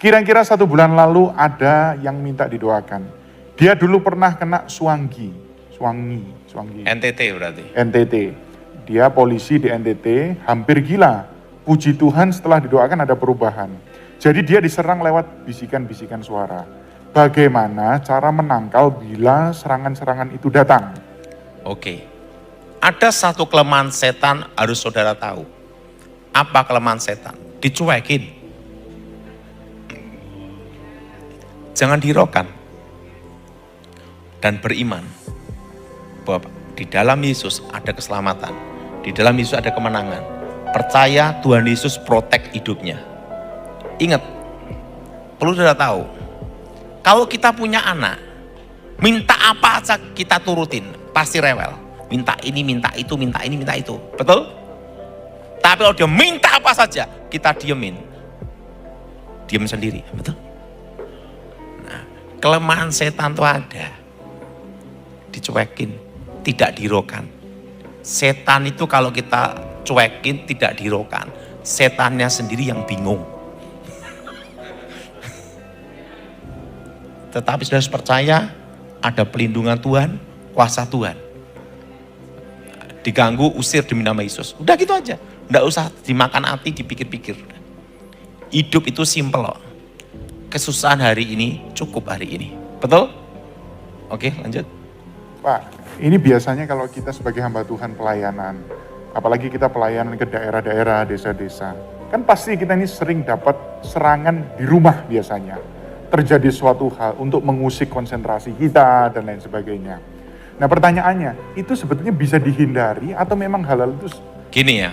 Kira-kira 1 bulan lalu ada yang minta didoakan. Dia dulu pernah kena Swangi. NTT berarti. NTT. Dia polisi di NTT, hampir gila. Puji Tuhan setelah didoakan ada perubahan. Jadi dia diserang lewat bisikan-bisikan suara. Bagaimana cara menangkal bila serangan-serangan itu datang? Oke. Ada satu kelemahan setan harus saudara tahu. Apa kelemahan setan? Dicuekin. Jangan dihiraukan. Dan beriman bahwa di dalam Yesus ada keselamatan. Di dalam Yesus ada kemenangan. Percaya Tuhan Yesus protect hidupnya. Ingat, perlu saudara tahu, kalau kita punya anak, minta apa aja kita turutin, pasti rewel. Minta ini, minta itu, minta ini, minta itu. Betul? Tapi kalau dia minta apa saja, kita diemin. Diem sendiri, betul? Nah, kelemahan setan itu ada. Dicuekin, tidak dihiraukan. Setan itu kalau kita cuekin, tidak dihiraukan. Setannya sendiri yang bingung. Tetapi sudah percaya ada pelindungan Tuhan, kuasa Tuhan. Diganggu, usir demi nama Yesus. Udah gitu aja. Nggak usah dimakan hati, dipikir-pikir. Hidup itu simpel loh. Kesusahan hari ini cukup hari ini. Betul? Oke, lanjut. Pak, ini biasanya kalau kita sebagai hamba Tuhan pelayanan, apalagi kita pelayanan ke daerah-daerah, desa-desa, kan pasti kita ini sering dapat serangan di rumah biasanya. Terjadi suatu hal untuk mengusik konsentrasi kita dan lain sebagainya. Nah pertanyaannya, itu sebetulnya bisa dihindari atau memang hal-hal itu? Gini ya,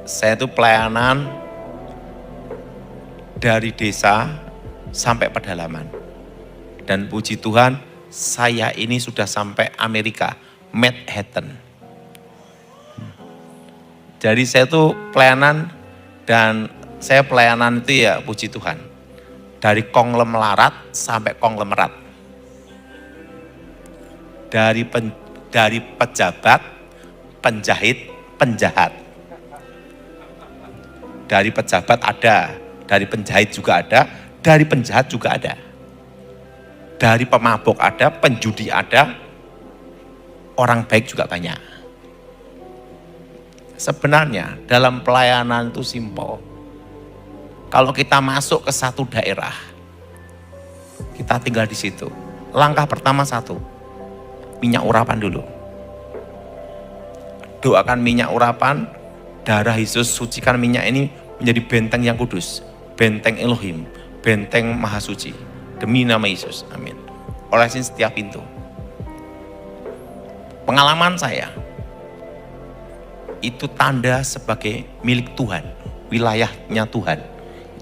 saya itu pelayanan dari desa sampai pedalaman. Dan puji Tuhan, saya ini sudah sampai Amerika, Manhattan. Jadi saya tuh pelayanan dan saya pelayanan itu ya puji Tuhan. Dari konglomerat sampai konglomerat. Dari pejabat, penjahit, penjahat. Dari pejabat ada, dari penjahit juga ada, dari penjahat juga ada. Dari pemabuk ada, penjudi ada, orang baik juga banyak. Sebenarnya dalam pelayanan itu simpel. Kalau kita masuk ke satu daerah, kita tinggal di situ. Langkah pertama satu, minyak urapan dulu. Doakan minyak urapan, darah Yesus sucikan minyak ini menjadi benteng yang kudus. Benteng Elohim, benteng maha suci. Demi nama Yesus, amin. Olesin setiap pintu. Pengalaman saya, itu tanda sebagai milik Tuhan, wilayahnya Tuhan.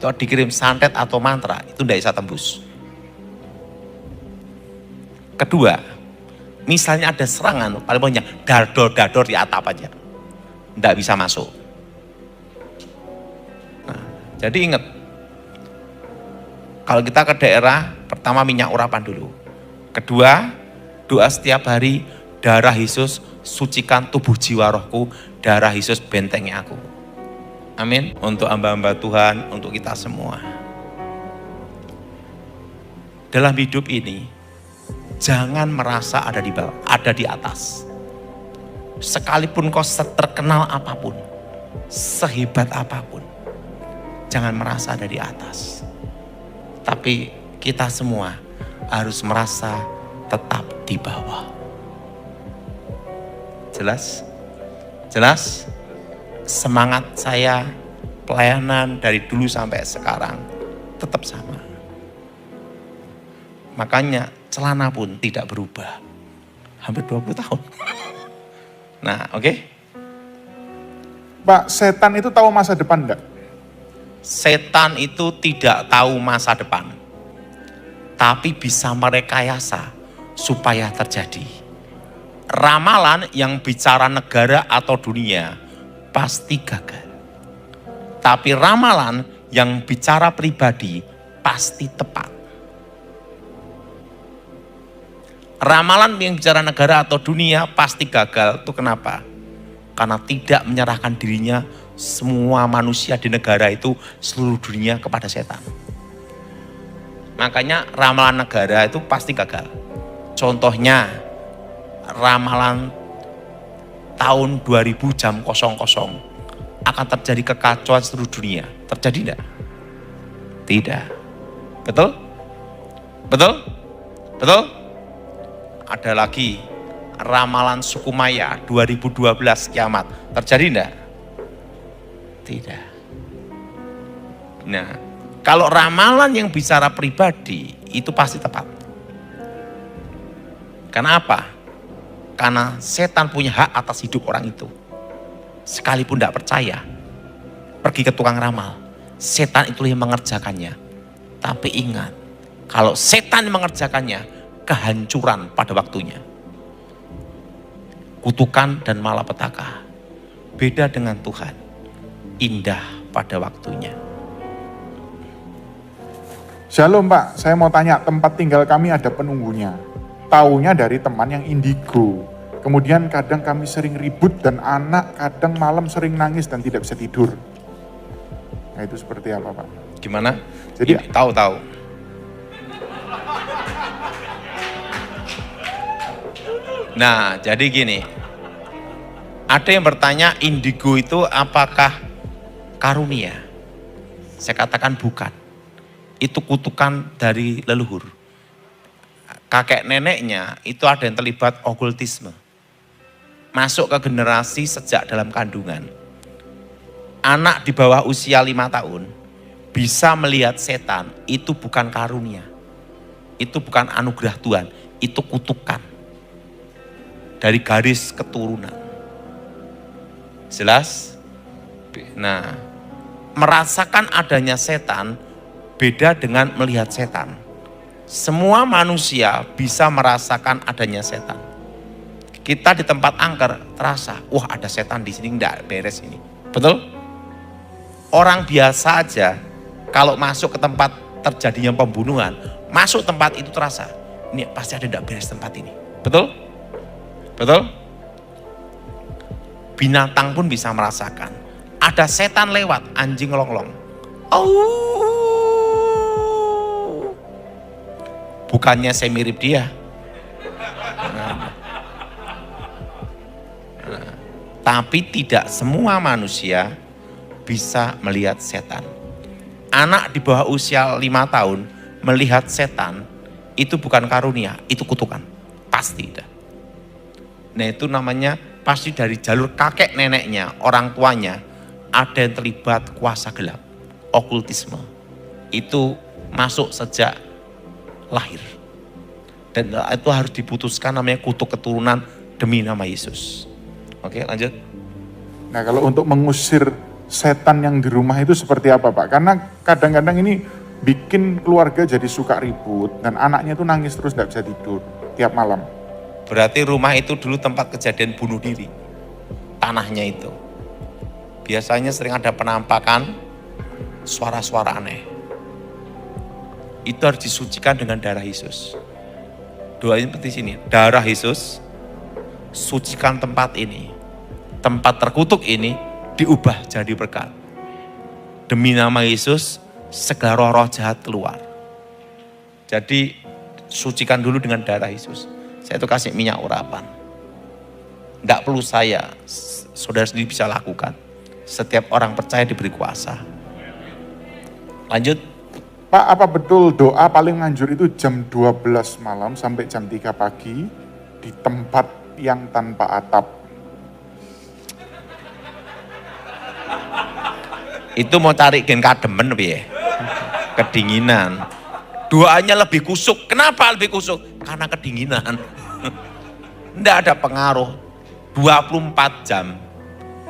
Itu dikirim santet atau mantra, itu tidak bisa tembus. Kedua, misalnya ada serangan, paling banyak dador-dador di atap aja. Tidak bisa masuk. Nah, jadi ingat, kalau kita ke daerah, pertama minyak urapan dulu. Kedua, doa setiap hari, darah Yesus sucikan tubuh jiwa rohku, darah Yesus bentengi aku. Amin. Untuk hamba-hamba Tuhan, untuk kita semua. Dalam hidup ini, jangan merasa ada di bawah, ada di atas. Sekalipun kau terkenal apapun, sehebat apapun, jangan merasa ada di atas. Tapi kita semua harus merasa tetap di bawah. Jelas? Jelas? Semangat saya pelayanan dari dulu sampai sekarang tetap sama. Makanya celana pun tidak berubah. Hampir 20 tahun. Nah, oke. Pak, setan itu tahu masa depan enggak? Setan itu tidak tahu masa depan. Tapi bisa merekayasa supaya terjadi. Ramalan yang bicara negara atau dunia pasti gagal. Tapi ramalan yang bicara pribadi pasti tepat. Ramalan yang bicara negara atau dunia pasti gagal. Itu kenapa? karena tidak menyerahkan dirinya semua manusia di negara itu, seluruh dunia kepada setan. Makanya ramalan negara itu pasti gagal. Contohnya ramalan tahun 2000 jam 00 akan terjadi kekacauan seluruh dunia. Terjadi enggak? Tidak. Betul? Betul? Betul? Ada lagi ramalan suku Maya 2012 kiamat. Terjadi enggak? Tidak. Nah, kalau ramalan yang bicara pribadi itu pasti tepat. Karena apa? Karena setan punya hak atas hidup orang itu. Sekalipun tidak percaya, pergi ke tukang ramal. Setan itu yang mengerjakannya. Tapi ingat, kalau setan yang mengerjakannya, kehancuran pada waktunya. Kutukan dan malapetaka. Beda dengan Tuhan. Indah pada waktunya. Shalom Pak, saya mau tanya, tempat tinggal kami ada penunggunya. Taunya dari teman yang indigo. Kemudian kadang kami sering ribut dan anak kadang malam sering nangis dan tidak bisa tidur. Nah itu seperti apa Pak? Gimana? Jadi tahu. Nah, jadi gini. Ada yang bertanya, indigo itu apakah karunia? Saya katakan bukan. Itu kutukan dari leluhur. Kakek neneknya itu ada yang terlibat okultisme. Masuk ke generasi sejak dalam kandungan. Anak di bawah usia 5 tahun bisa melihat setan, itu bukan karunia. Itu bukan anugerah Tuhan, itu kutukan. Dari garis keturunan. Jelas? Nah, merasakan adanya setan beda dengan melihat setan. Semua manusia bisa merasakan adanya setan. Kita di tempat angker terasa, wah ada setan di sini, enggak beres ini. Betul? Orang biasa aja kalau masuk ke tempat terjadinya pembunuhan, masuk tempat itu terasa, ini pasti ada enggak beres tempat ini. Betul? Betul? Binatang pun bisa merasakan. Ada setan lewat, anjing longlong. Bukannya saya mirip dia. Tapi tidak semua manusia bisa melihat setan. Anak di bawah usia 5 tahun melihat setan, itu bukan karunia, itu kutukan. Pasti. Nah itu namanya pasti dari jalur kakek neneknya, orang tuanya, ada yang terlibat kuasa gelap, okultisme. Itu masuk sejak lahir. Dan itu harus diputuskan, namanya kutuk keturunan demi nama Yesus. Oke, lanjut. Nah kalau untuk mengusir setan yang di rumah itu seperti apa Pak? Karena kadang-kadang ini bikin keluarga jadi suka ribut dan anaknya tuh nangis terus gak bisa tidur tiap malam. Berarti rumah itu dulu tempat kejadian bunuh diri. Tanahnya itu. Biasanya sering ada penampakan suara-suara aneh. Itu harus disucikan dengan darah Yesus. Doanya seperti sini, darah Yesus sucikan tempat ini. Tempat terkutuk ini diubah jadi berkat. Demi nama Yesus, segala roh-roh jahat keluar. Jadi sucikan dulu dengan darah Yesus. Saya itu kasih minyak urapan. Tidak perlu saya, saudara sendiri bisa lakukan. Setiap orang percaya diberi kuasa. Lanjut. Pak, apa betul doa paling manjur itu jam 12 malam sampai jam 3 pagi di tempat yang tanpa atap? Itu mau cari gen kademen piye? Kedinginan. Doanya lebih kusuk. Kenapa lebih kusuk? Karena kedinginan. Tidak ada pengaruh. 24 jam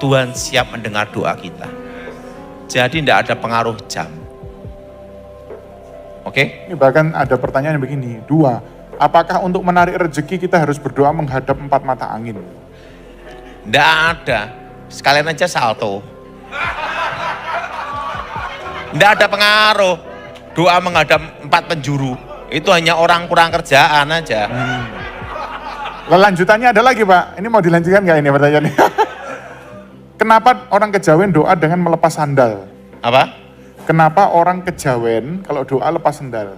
Tuhan siap mendengar doa kita. Jadi tidak ada pengaruh jam. Oke? Ini bahkan ada pertanyaan begini. 2, apakah untuk menarik rezeki kita harus berdoa menghadap 4 mata angin? Tidak ada. Sekalian aja salto. Tidak ada pengaruh. Doa menghadap 4 penjuru. Itu hanya orang kurang kerjaan aja. Lanjutannya ada lagi Pak. Ini mau dilanjutkan nggak ini pertanyaannya? Kenapa orang kejawen doa dengan melepas sandal? Apa? Kenapa orang kejawen kalau doa lepas sandal?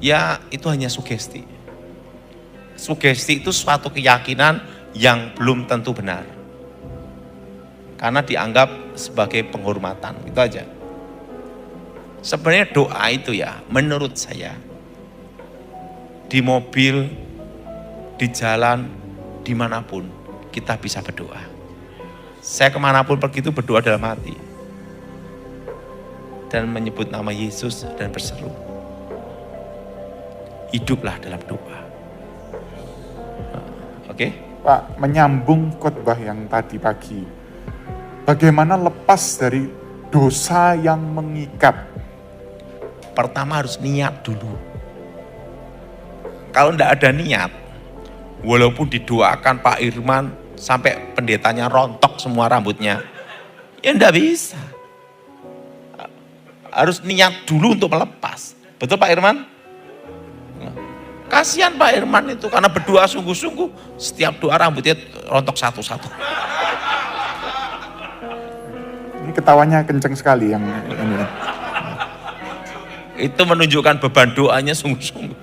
Ya itu hanya sugesti. Sugesti itu suatu keyakinan yang belum tentu benar. Karena dianggap sebagai penghormatan, itu aja. Sebenarnya doa itu ya, menurut saya, di mobil, di jalan, dimanapun, kita bisa berdoa. Saya kemanapun pergi itu berdoa dalam hati. Dan menyebut nama Yesus dan berseru. Hiduplah dalam doa. Oke? Pak, menyambung khotbah yang tadi pagi. Bagaimana lepas dari dosa yang mengikat? Pertama harus niat dulu. Kalau enggak ada niat, walaupun didoakan Pak Irman sampai pendetanya rontok semua rambutnya, ya enggak bisa. Harus niat dulu untuk melepas. Betul Pak Irman? Kasihan Pak Irman itu karena berdoa sungguh-sungguh, setiap doa rambutnya rontok satu-satu. Ini ketawanya kenceng sekali yang ini. Itu menunjukkan beban doanya sungguh-sungguh.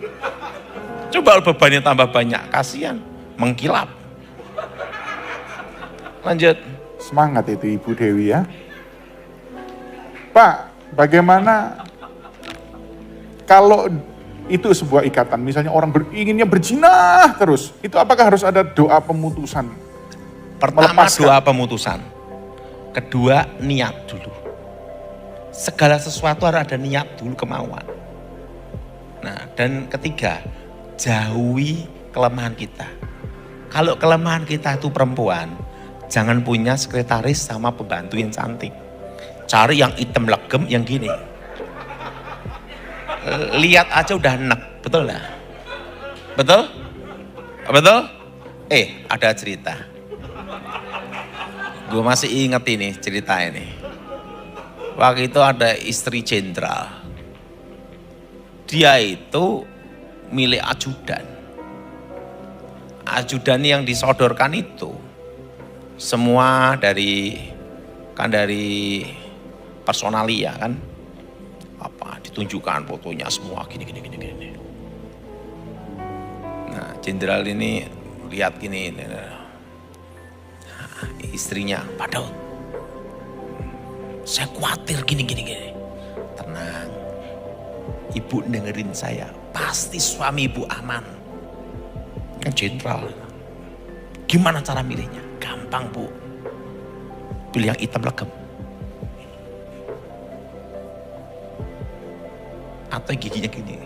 Coba kalau bebannya tambah banyak, kasihan, mengkilap. Lanjut. Semangat itu Ibu Dewi ya. Pak, bagaimana kalau itu sebuah ikatan, misalnya orang inginnya berzinah terus, itu apakah harus ada doa pemutusan? Pertama Melepaskan. doa pemutusan. Kedua niat dulu. Segala sesuatu harus ada niat dulu, kemauan. Nah, dan ketiga, jauhi kelemahan kita. Kalau kelemahan kita itu perempuan, jangan punya sekretaris sama pembantu yang cantik. Cari yang hitam legem, yang gini. Lihat aja udah enak, betul lah? Betul? Betul? Ada cerita. Gue masih inget ini cerita ini. Waktu itu ada istri jenderal. Dia itu milik ajudan. Ajudan yang disodorkan itu semua dari personalia kan, apa ditunjukkan fotonya semua gini. Nah jenderal ini lihat gini, nah, istrinya, Pak Daud, saya khawatir gini. Tenang, ibu dengerin saya, pasti suami ibu aman. Kan jenderal. Gimana cara milihnya? Gampang bu, pilih yang hitam legem. Atau giginya gini,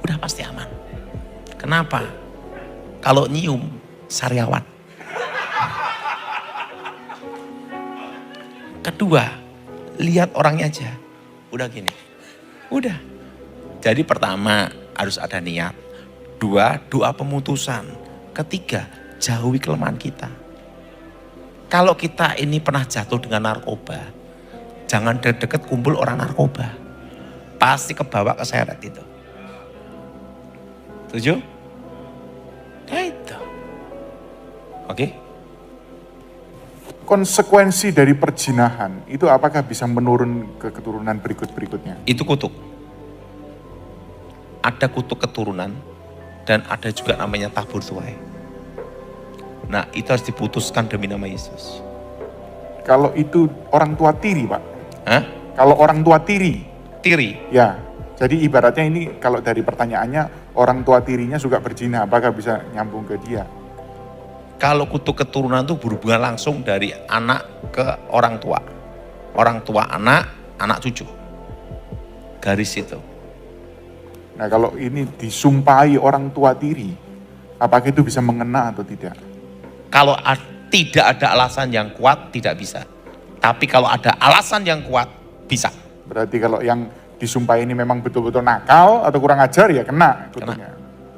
udah pasti aman. Kenapa? Kalau nyium sariawan. Kedua, lihat orangnya aja, udah gini, udah. Jadi pertama harus ada niat. Dua, doa pemutusan. Ketiga, jauhi kelemahan kita. Kalau kita ini pernah jatuh dengan narkoba, jangan deket kumpul orang narkoba. Pasti kebawa keseret itu. Setuju? Ya itu. Oke? Konsekuensi dari perzinahan itu apakah bisa menurun ke keturunan berikutnya? Itu kutuk. Ada kutuk keturunan dan ada juga namanya tabur tuai. Nah itu harus diputuskan demi nama Yesus. Kalau itu orang tua tiri Pak? Hah? Kalau orang tua tiri? Tiri. Ya, jadi ibaratnya ini kalau dari pertanyaannya orang tua tirinya juga berzina, apakah bisa nyambung ke dia? Kalau kutuk keturunan itu berhubungan langsung dari anak ke orang tua. Orang tua anak, anak cucu. Garis itu. Nah kalau ini disumpahi orang tua tiri, apakah itu bisa mengena atau tidak? Kalau tidak ada alasan yang kuat, tidak bisa. Tapi kalau ada alasan yang kuat, bisa. Berarti kalau yang disumpah ini memang betul-betul nakal atau kurang ajar ya kena kutunya.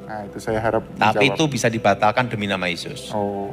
Nah itu saya harap Tapi dijawab. itu bisa dibatalkan demi nama Yesus. Oh.